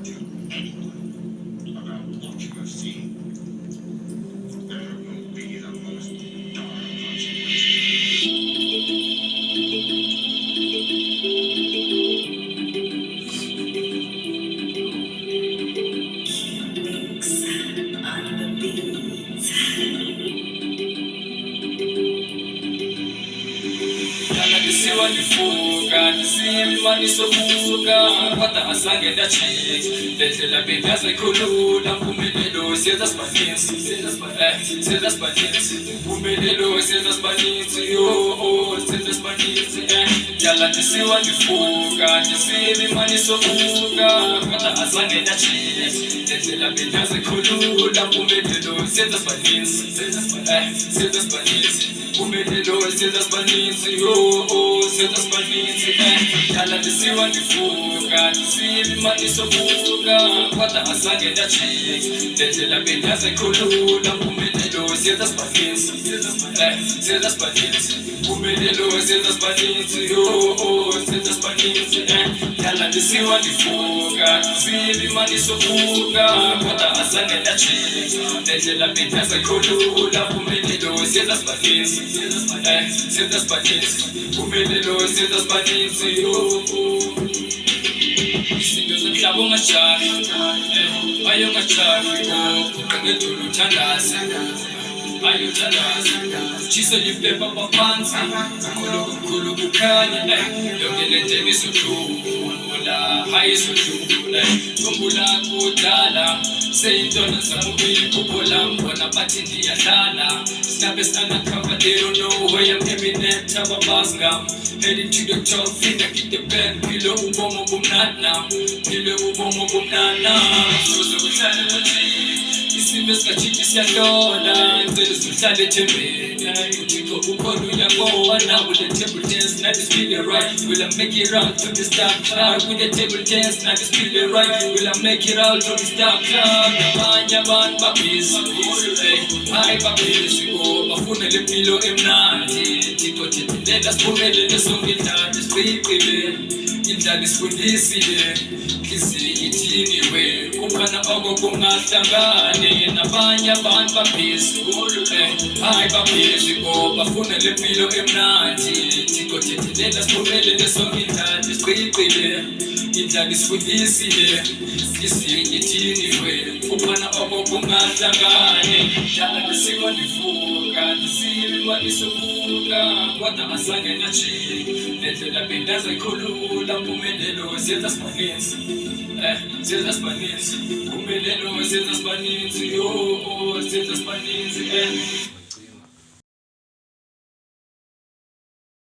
to anyone about what you have seen. There will be the most dire consequences. Mix on the beat. Nisiwa nifuka, nisima nisofuka, kwata asange ndachik, lendlela bengaze khulula, mpumelelo senza sibaninzi, senza sibaninzi, mpumelelo senza sibaninzi, senza sibaninzi, yala nisiwa nifuka, nisima nisofuka, kwata asange ndachik, lendlela bengaze khulula, mpumelelo senza sibaninzi, senza sibaninzi. Umelelo senza sibaninzi, senza sibaninzi, dala ndisiwa ndifuka, ndisima nisofuka, kwata azange ndachik, lendlela bengaze khulula, umelelo senza sibaninzi, senza sibaninzi, umelelo senza sibaninzi, senza sibaninzi, dala ndisiwa ndifuka, ndisima nisofuka, kwata azange ndachik, lendlela bengaze khulula, umelelo senza sibaninzi. Senza sibaninzi, umelelo senza sibaninzi, izinto zomhlaba ungajahi, ayo ungajahi, uqengedulu uthandaze, ayo uthandaze, utshise liphepha paphansi, ukhulu kukhanye, yonke lento izodlula, hayi izodlula, khumbula kudala, seyintona zamubili iphupho lam, bona bathi ndiyadlala, snappe is undercover, they don't know where I'm aiming at, taba basngam, heading to the top, finger kick the band, philo ubomo bumnana, philo ubomo bumnana, soze kuhlale kuthini, isimo esikajiki siyahlola, impela sihlale ethembeni, uthixo ukhona uyabona, with the table dance, now this feel right, will I make it out to the star club, with the table dance, now this feel right, will I make it out to the star club, nabanye abantu babhizi, hayi babhizi, bafuna le mpilo emnandi, thixo thethindela siphumelele sonke indlala siqiqile, indlala isifundisile, inhliziyo ithiniwe, kukhona oko kungahlangani, nabanye abantu babhizi, hayi babhizi, bafuna le mpilo emnandi, thixo thethindela siphumelele sonke indlala siqiqile, indlala isifundisile, inhliziyo ithiniwe, kukhona oko kungahlangani, dala ndisiwa ndifuka, ndisima nisofuka, kwata azange ndachik, lendlela bengaze khulula, mpumelelo senza sibaninzi, senza sibaninzi, mpumelelo senza sibaninzi, senza sibaninzi,